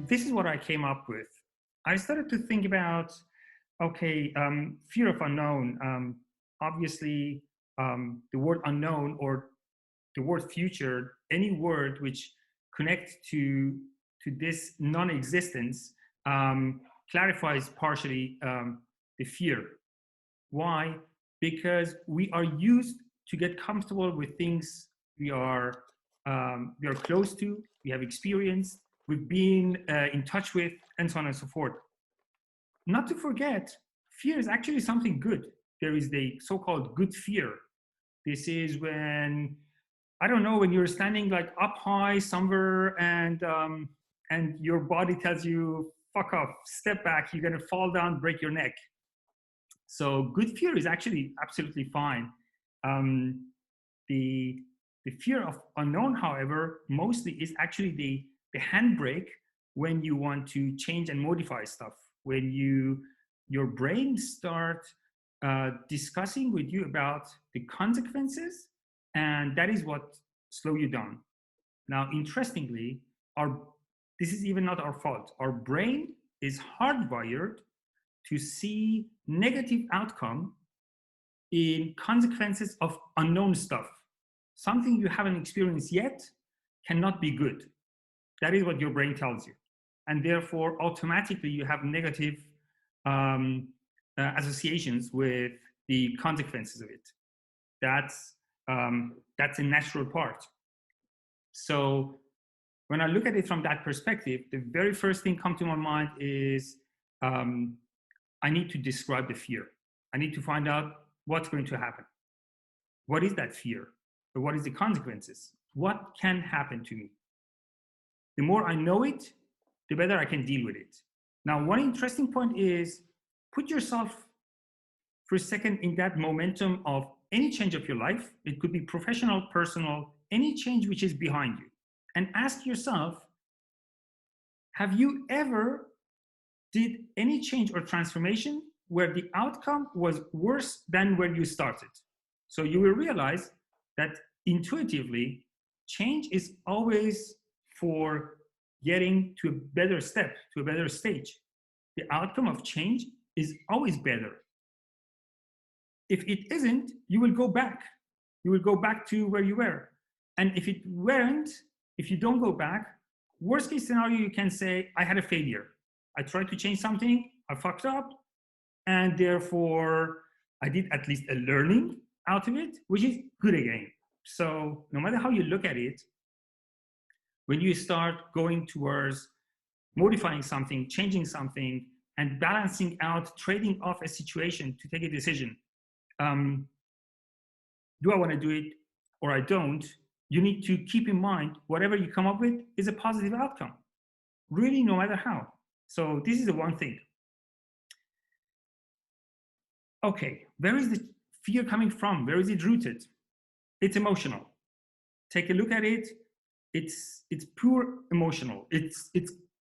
this is what I came up with. I started to think about, okay, fear of unknown. Obviously, the word unknown or the word future, any word which connects to this non-existence, clarifies partially the fear. Why? Because we are used to get comfortable with things we are close to, we have experienced, we've been in touch with, and so on and so forth. Not to forget, fear is actually something good. There is the so-called good fear. This is when, I don't know, when you're standing like up high somewhere and your body tells you, fuck off, step back, you're gonna fall down, break your neck. So good fear is actually absolutely fine. The fear of unknown, however, mostly is actually the handbrake when you want to change and modify stuff. When your brain starts discussing with you about the consequences, and that is what slows you down. Now, interestingly, this is even not our fault. Our brain is hardwired to see negative outcome in consequences of unknown stuff. Something you haven't experienced yet cannot be good. That is what your brain tells you. And therefore, automatically, you have negative associations with the consequences of it. That's a natural part. So when I look at it from that perspective, the very first thing come to my mind is I need to describe the fear. I need to find out what's going to happen. What is that fear? Or what is the consequences? What can happen to me? The more I know it, the better I can deal with it. Now, one interesting point is put yourself for a second in that momentum of any change of your life. It could be professional, personal, any change which is behind you. And ask yourself, have you ever did any change or transformation where the outcome was worse than when you started? So you will realize that intuitively, change is always for getting to a better step, to a better stage. The outcome of change is always better. If it isn't, you will go back. You will go back to where you were. And if it weren't, if you don't go back, worst case scenario, you can say, I had a failure. I tried to change something, I fucked up, and therefore I did at least a learning out of it, which is good again. So no matter how you look at it, when you start going towards modifying something, changing something, and balancing out, trading off a situation to take a decision, do I want to do it or I don't? You need to keep in mind whatever you come up with is a positive outcome, really, no matter how. So this is the one thing. Okay, where is the fear coming from? Where is it rooted? It's emotional. Take a look at it. It's pure emotional. It's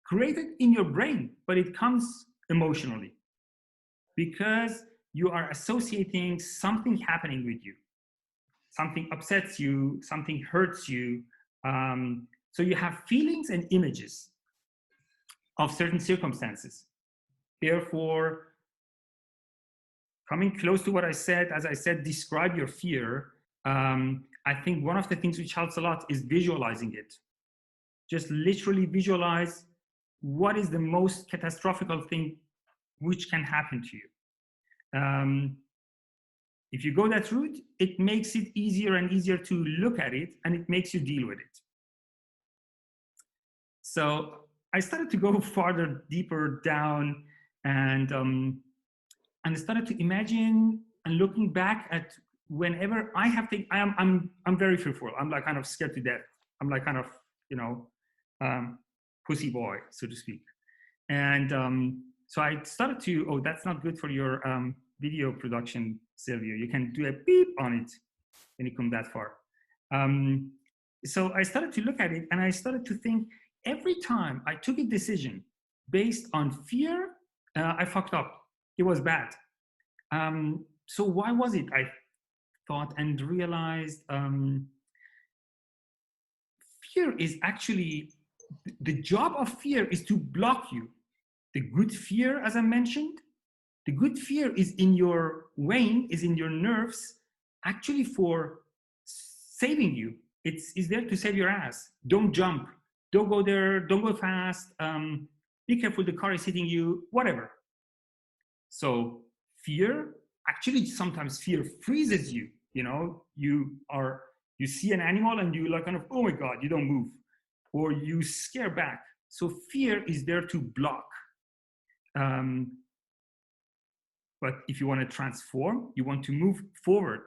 created in your brain, but it comes emotionally because you are associating something happening with you. Something upsets you, something hurts you. So you have feelings and images of certain circumstances. Therefore, coming close to what I said, as I said, describe your fear. I think one of the things which helps a lot is visualizing it. Just literally visualize what is the most catastrophic thing which can happen to you. If you go that route, it makes it easier and easier to look at it, and it makes you deal with it. So I started to go farther, deeper down, and started to imagine and looking back at whenever I have to. I'm very fearful. I'm like kind of scared to death. I'm like kind of pussy boy, so to speak. And so I started to. Oh, that's not good for your video production, Silvio. You can do a beep on it when you come that far. So I started to look at it, and I started to think every time I took a decision based on fear, I fucked up. It was bad. So why was it? I thought and realized fear is actually the job of fear is to block you. The good fear, as I mentioned, the good fear is in your vein, is in your nerves, actually for saving you. It's there to save your ass. Don't jump. Don't go there. Don't go fast. Be careful. The car is hitting you. Whatever. So fear, actually, sometimes fear freezes you. You know, you see an animal and you like kind of, oh my God, you don't move, or you scare back. So fear is there to block. But if you want to transform, you want to move forward.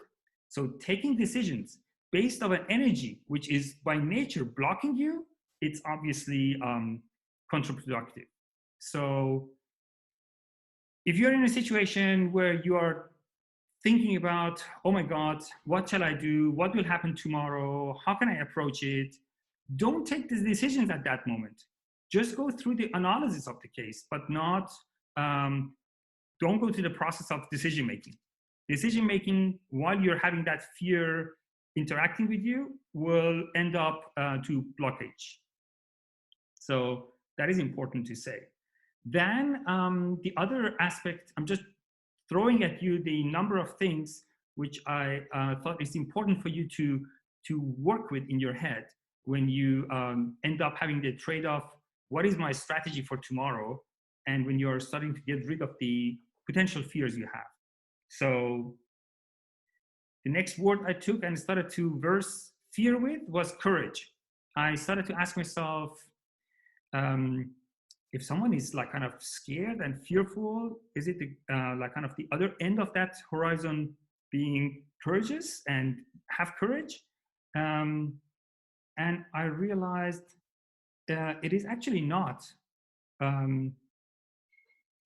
So taking decisions based on an energy which is by nature blocking you, it's obviously counterproductive. So if you're in a situation where you are thinking about, oh my God, what shall I do? What will happen tomorrow? How can I approach it? Don't take the decisions at that moment. Just go through the analysis of the case, but not, don't go to the process of decision making. Decision making while you're having that fear interacting with you will end up to blockage. So that is important to say. Then the other aspect, I'm just throwing at you the number of things which I thought is important for you to work with in your head when you end up having the trade-off, what is my strategy for tomorrow? And when you're starting to get rid of the potential fears you have. So the next word I took and started to verse fear with was courage. I started to ask myself, if someone is like kind of scared and fearful, is it like kind of the other end of that horizon being courageous and have courage? And I realized it is actually not.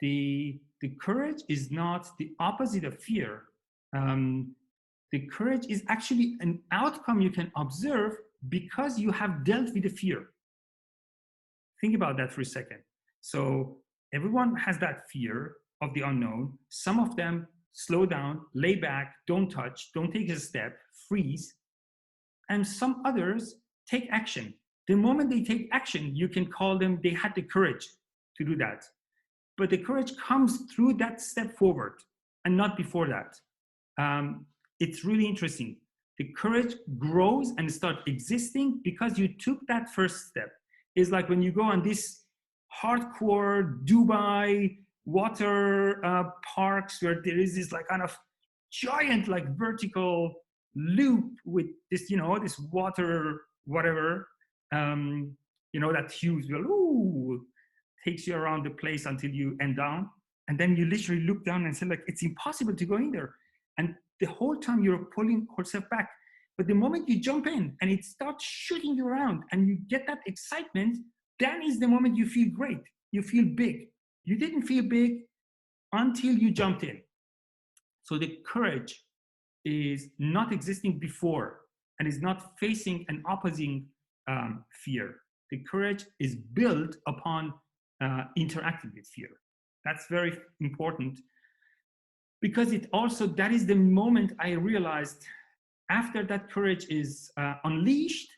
The courage is not the opposite of fear. The courage is actually an outcome you can observe because you have dealt with the fear. Think about that for a second. So everyone has that fear of the unknown. Some of them slow down, lay back, don't touch, don't take a step, freeze. And some others take action. The moment they take action, you can call them, they had the courage to do that. But the courage comes through that step forward and not before that. It's really interesting. The courage grows and starts existing because you took that first step. It's like when you go on this hardcore Dubai water parks where there is this like kind of giant like vertical loop with this, you know, this water, whatever, you know, that huge, ooh, takes you around the place until you end down. And then you literally look down and say like, it's impossible to go in there. And the whole time you're pulling yourself back. But the moment you jump in and it starts shooting you around and you get that excitement, then is the moment you feel great. You feel big. You didn't feel big until you jumped in. So the courage is not existing before and is not facing an opposing fear. The courage is built upon interacting with fear. That's very important because it also, that is the moment I realized after that courage is unleashed,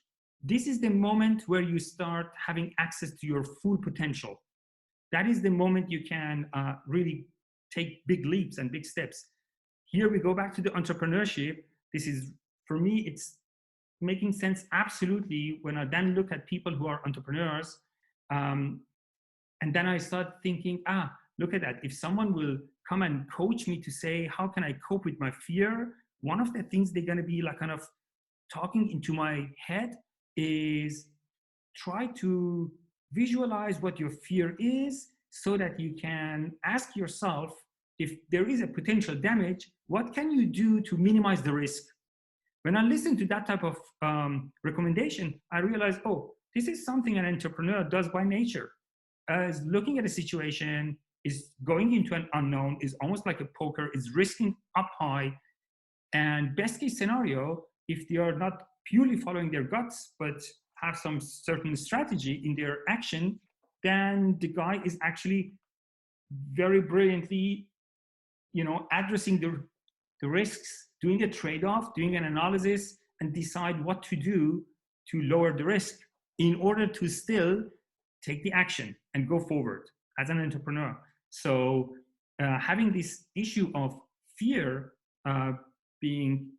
this is the moment where you start having access to your full potential. That is the moment you can really take big leaps and big steps. Here we go back to the entrepreneurship. This is, for me, it's making sense absolutely when I then look at people who are entrepreneurs. And then I start thinking, look at that. If someone will come and coach me to say, how can I cope with my fear? One of the things they're going to be like kind of talking into my head is try to visualize what your fear is so that you can ask yourself, if there is a potential damage, what can you do to minimize the risk? When I listen to that type of recommendation, I realize, oh, this is something an entrepreneur does by nature. As looking at a situation, is going into an unknown, is almost like a poker, is risking up high. And best case scenario, if they are not purely following their guts, but have some certain strategy in their action, then the guy is actually very brilliantly, you know, addressing the risks, doing a trade-off, doing an analysis, and decide what to do to lower the risk. in order to still take the action and go forward as an entrepreneur. So having this issue of fear being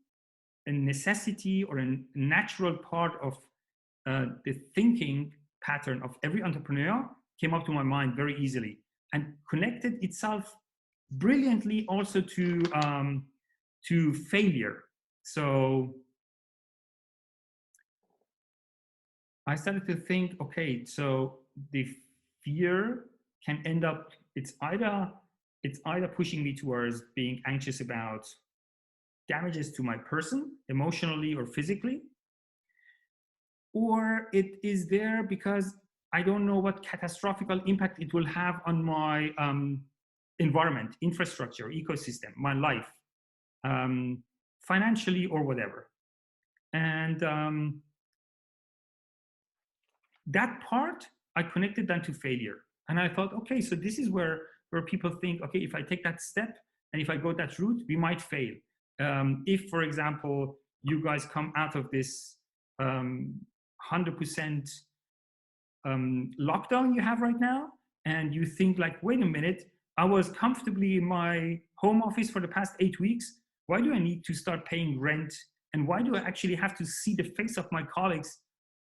a necessity or a natural part of the thinking pattern of every entrepreneur came up to my mind very easily, and connected itself brilliantly also to failure. So I started to think, okay, so the fear can end up, it's either pushing me towards being anxious about damages to my person, emotionally or physically, or it is there because I don't know what catastrophic impact it will have on my environment, infrastructure, ecosystem, my life, financially or whatever. And that part, I connected then to failure. And I thought, okay, so this is where people think, okay, if I take that step and if I go that route, we might fail. If, for example, you guys come out of this 100% lockdown you have right now, and you think like, wait a minute, I was comfortably in my home office for the past 8 weeks. Why do I need to start paying rent? And why do I actually have to see the face of my colleagues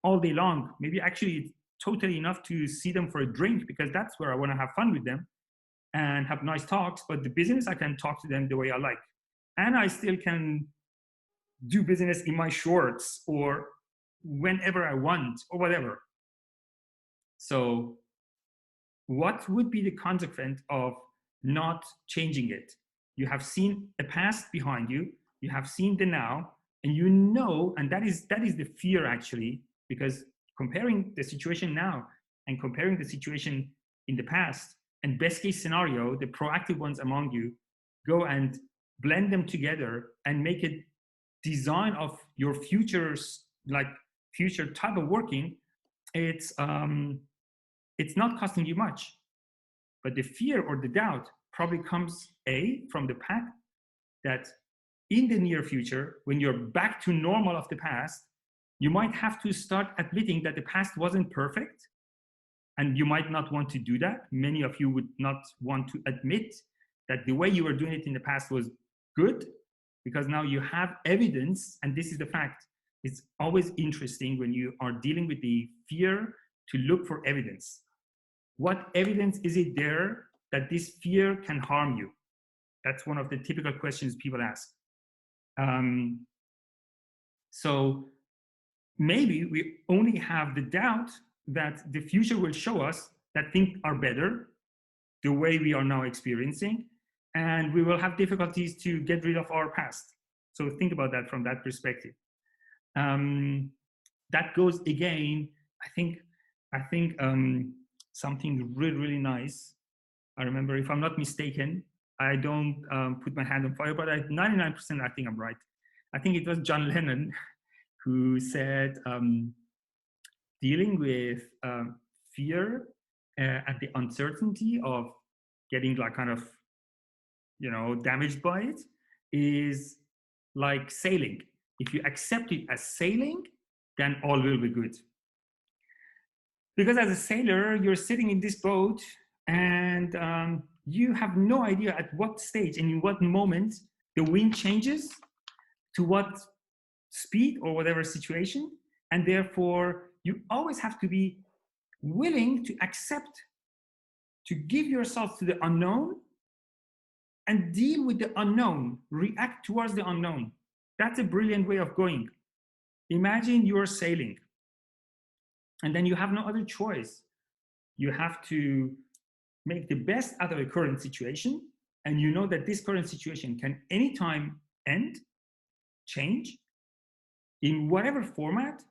all day long? Maybe actually it's totally enough to see them for a drink, because that's where I want to have fun with them and have nice talks. But the business, I can talk to them the way I like. And I still can do business in my shorts or whenever I want or whatever. So what would be the consequence of not changing it? You have seen a past behind you, you have seen the now, and you know, and that is the fear actually, because comparing the situation now and comparing the situation in the past, and best case scenario, the proactive ones among you go and blend them together and make a design of your futures, like future type of working. It's not costing you much, but the fear or the doubt probably comes from the fact that in the near future, when you're back to normal of the past, you might have to start admitting that the past wasn't perfect, and you might not want to do that. Many of you would not want to admit that the way you were doing it in the past was good, because now you have evidence, and this is the fact. It's always interesting when you are dealing with the fear to look for evidence. What evidence is it there that this fear can harm you? That's one of the typical questions people ask. So maybe we only have the doubt that the future will show us that things are better the way we are now experiencing, and we will have difficulties to get rid of our past. So think about that from that perspective. That goes again, I think something really, really nice. I remember, if I'm not mistaken, I don't put my hand on fire, but 99% I think I'm right. I think it was John Lennon who said, dealing with fear and the uncertainty of getting like kind of, damaged by it is like sailing. If you accept it as sailing, then all will be good. Because as a sailor, you're sitting in this boat and you have no idea at what stage and in what moment the wind changes to what speed or whatever situation. And therefore, you always have to be willing to accept, to give yourself to the unknown and deal with the unknown, react towards the unknown. That's a brilliant way of going. Imagine you're sailing and then you have no other choice. You have to make the best out of a current situation, and you know that this current situation can anytime end, change in whatever format,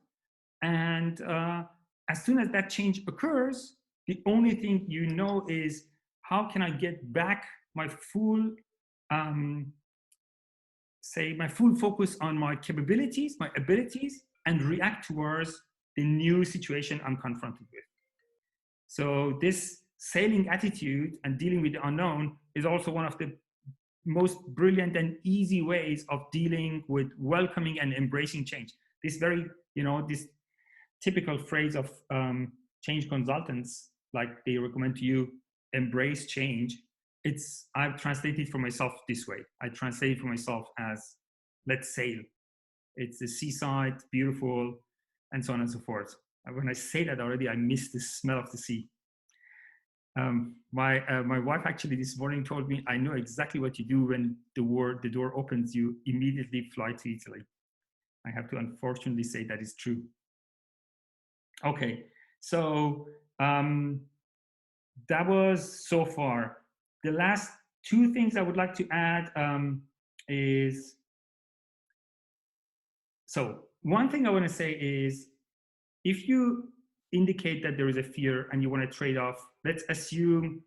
and as soon as that change occurs, the only thing you know is, how can I get back my full my full focus on my capabilities, my abilities, and react towards the new situation I'm confronted with. So this sailing attitude and dealing with the unknown is also one of the most brilliant and easy ways of dealing with welcoming and embracing change. This very, typical phrase of change consultants, like they recommend to you, embrace change. I've translated for myself this way. I translate it for myself as, let's sail. It's the seaside, beautiful, and so on and so forth. And when I say that already, I miss the smell of the sea. My wife actually this morning told me, I know exactly what you do when the door opens, you immediately fly to Italy. I have to unfortunately say that is true. Okay, so that was so far. The last two things I would like to add is, so one thing I want to say is, if you indicate that there is a fear and you want to trade off, let's assume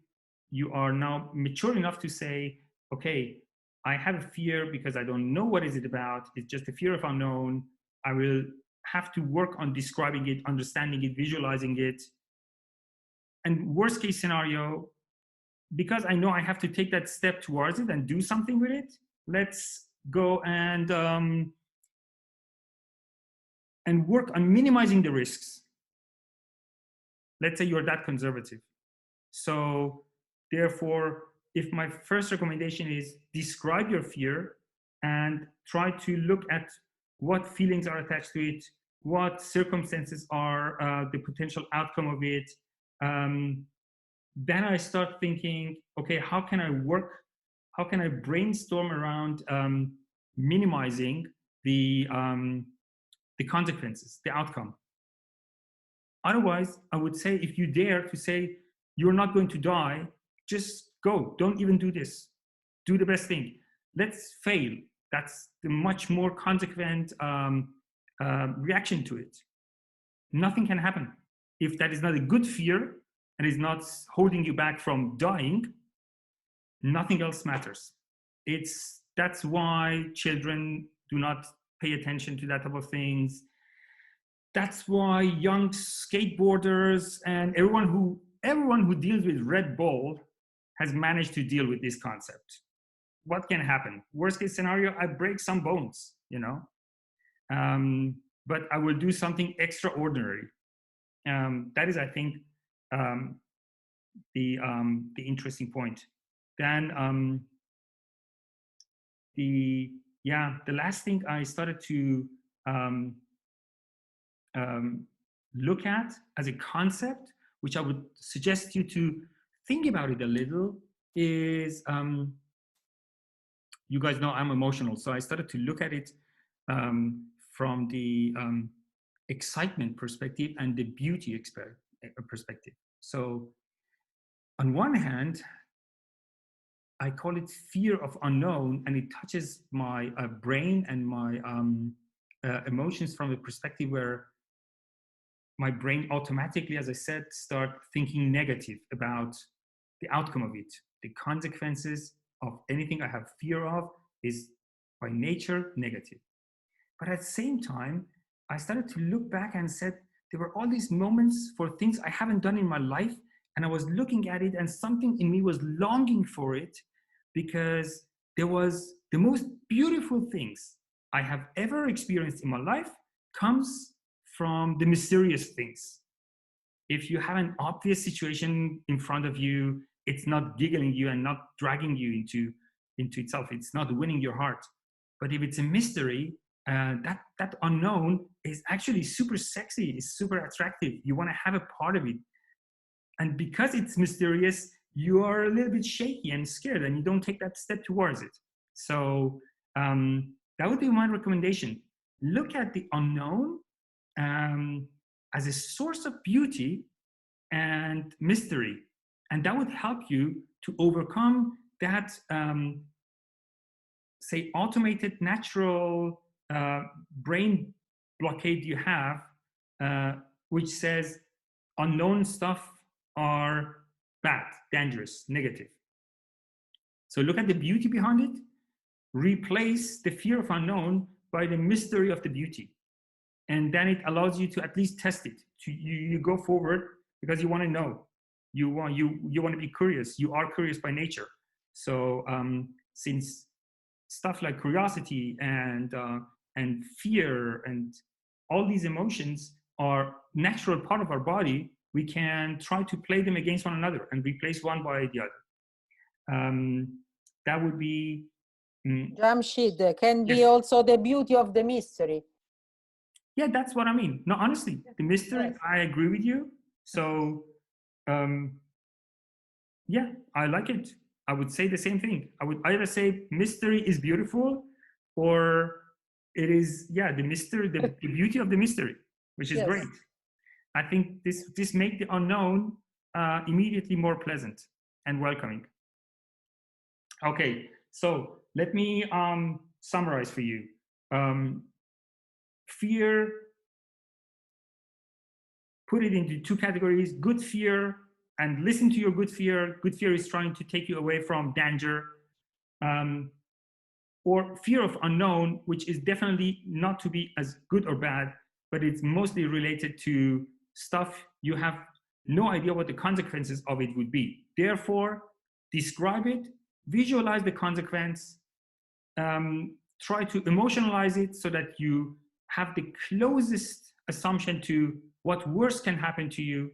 you are now mature enough to say, okay, I have a fear because I don't know what is it about. It's just a fear of unknown. I will have to work on describing it, understanding it, visualizing it. And worst case scenario, because I know I have to take that step towards it and do something with it, let's go and work on minimizing the risks. Let's say you're that conservative. So therefore, if my first recommendation is describe your fear and try to look at what feelings are attached to it, what circumstances are the potential outcome of it, then I start thinking, okay, how can I brainstorm around minimizing the consequences, the outcome. Otherwise, I would say, if you dare to say you're not going to die, just go. Don't even do this. Do the best thing. Let's fail. That's the much more consequent reaction to it. Nothing can happen. If that is not a good fear and is not holding you back from dying, nothing else matters. That's why children do not pay attention to that type of things. That's why young skateboarders and everyone who deals with Red Bull has managed to deal with this concept. What can happen? Worst case scenario, I break some bones, but I will do something extraordinary. That is, I think, the interesting point. Then the last thing I started to look at as a concept, which I would suggest you to think about it a little, is you guys know I'm emotional, so I started to look at it from the excitement perspective and the beauty perspective. So on one hand, I call it fear of unknown, and it touches my brain and my emotions from a perspective where my brain automatically, as I said, start thinking negative about the outcome of it. The consequences of anything I have fear of is by nature negative. But at the same time, I started to look back and said, there were all these moments for things I haven't done in my life, and I was looking at it and something in me was longing for it, because there was the most beautiful things I have ever experienced in my life comes from the mysterious things. If you have an obvious situation in front of you, it's not giggling you and not dragging you into itself. It's not winning your heart. But if it's a mystery, that unknown is actually super sexy, it's super attractive. You want to have a part of it. And because it's mysterious, you are a little bit shaky and scared, and you don't take that step towards it. So that would be my recommendation. Look at the unknown as a source of beauty and mystery. And that would help you to overcome that, say, automated natural brain blockade you have, which says unknown stuff are bad, dangerous, negative. So look at the beauty behind it. Replace the fear of unknown by the mystery of the beauty. And then it allows you to at least test it. You go forward because you want to know. You want to be curious. You are curious by nature. So since stuff like curiosity and fear and all these emotions are natural part of our body, we can try to play them against one another and replace one by the other. That would be... Jamshid, can be also the beauty of the mystery. Yeah, that's what I mean. No, honestly, the mystery, Yes. I agree with you. So, yeah, I like it. I would say the same thing. I would either say mystery is beautiful, or it is, yeah, the mystery, the beauty of the mystery, which is Yes. great. I think this make the unknown immediately more pleasant and welcoming. Okay, so let me summarize for you. Fear, put it into two categories: good fear, and listen to your good fear. Good fear is trying to take you away from danger. Or fear of unknown, which is definitely not to be as good or bad, but it's mostly related to stuff you have no idea what the consequences of it would be. Therefore, describe it, visualize the consequence, try to emotionalize it so that you have the closest assumption to what worse can happen to you.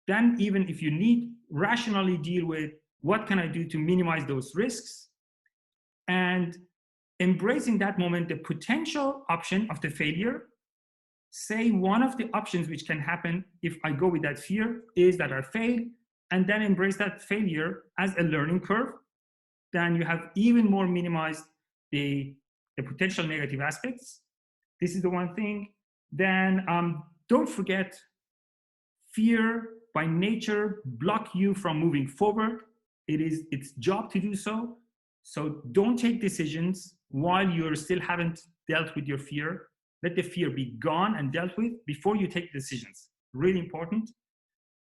Then, even if you need, rationally deal with what can I do to minimize those risks, and embracing that moment, the potential option of the failure. Say one of the options which can happen if I go with that fear is that I fail, and then embrace that failure as a learning curve. Then you have even more minimized the potential negative aspects. This is the one thing. Then don't forget, fear by nature block you from moving forward. It is its job to do so. So don't take decisions while you still haven't dealt with your fear. Let the fear be gone and dealt with before you take decisions. Really important,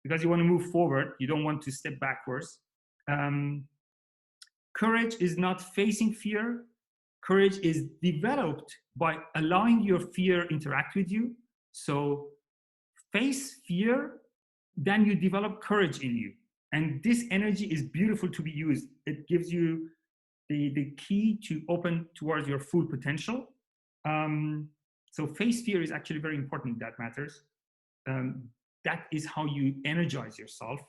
because you want to move forward. You don't want to step backwards. Courage is not facing fear. Courage is developed by allowing your fear interact with you. So face fear, then you develop courage in you. And this energy is beautiful to be used. It gives you the key to open towards your full potential. So face fear is actually very important. That matters. That is how you energize yourself.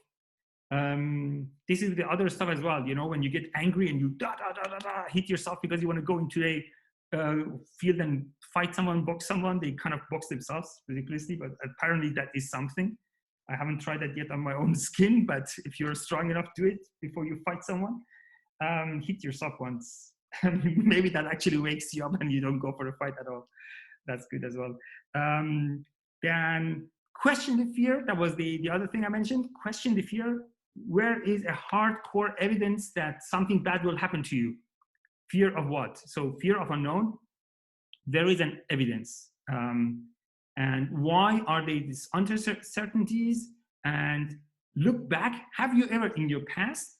This is the other stuff as well. You know, when you get angry and you hit yourself because you want to go into a field and fight someone, box someone, they kind of box themselves ridiculously, but apparently that is something. I haven't tried that yet on my own skin, but if you're strong enough, do it before you fight someone. Hit yourself once. Maybe that actually wakes you up and you don't go for a fight at all. That's good as well. Then question the fear. That was the other thing I mentioned. Question the fear. Where is a hardcore evidence that something bad will happen to you? Fear of what? So fear of unknown. There is an evidence. And why are they these uncertainties? And look back. Have you ever in your past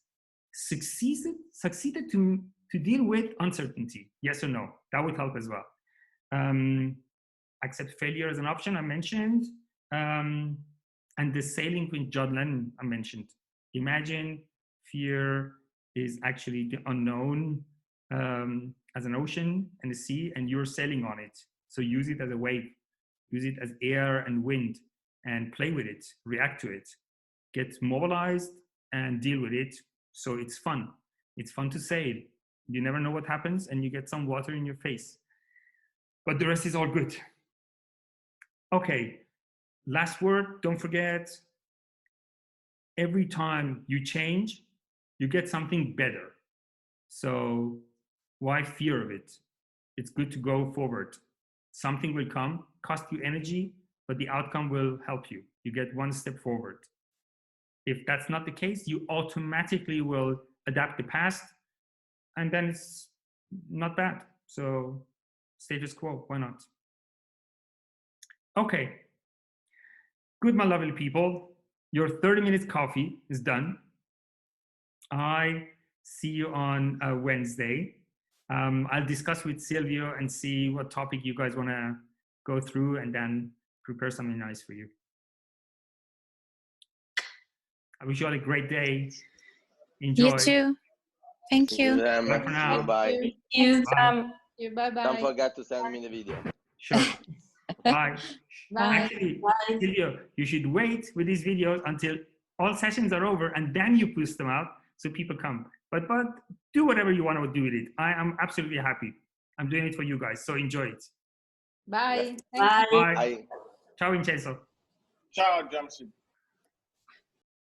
succeeded to deal with uncertainty? Yes or no? That would help as well. Accept failure as an option, I mentioned. And the sailing with John Lennon, I mentioned. Imagine fear is actually the unknown as an ocean and a sea, and you're sailing on it. So use it as a wave, use it as air and wind, and play with it, react to it, get mobilized and deal with it. So it's fun. It's fun to sail. You never know what happens, and you get some water in your face. But the rest is all good. Okay, last word, don't forget, every time you change, you get something better. So why fear of it? It's good to go forward. Something will come, cost you energy, but the outcome will help you. You get one step forward. If that's not the case, you automatically will adapt the past, and then it's not bad. So status quo, why not? Okay, good, my lovely people. Your 30 minutes coffee is done. I see you on Wednesday. I'll discuss with Silvio and see what topic you guys want to go through, and then prepare something nice for you. I wish you all a great day. Enjoy. You too. Thank you. Bye for now. Bye. You. Bye. Bye-bye. Don't forget to send me the video. Sure. Bye. Bye. Actually, Bye. Silvio, you should wait with these videos until all sessions are over and then you post them out so people come. But do whatever you want to do with it. I am absolutely happy. I'm doing it for you guys, so enjoy it. Bye. Thank you. Bye. Bye. Ciao, Vincenzo. Ciao, Jamshid.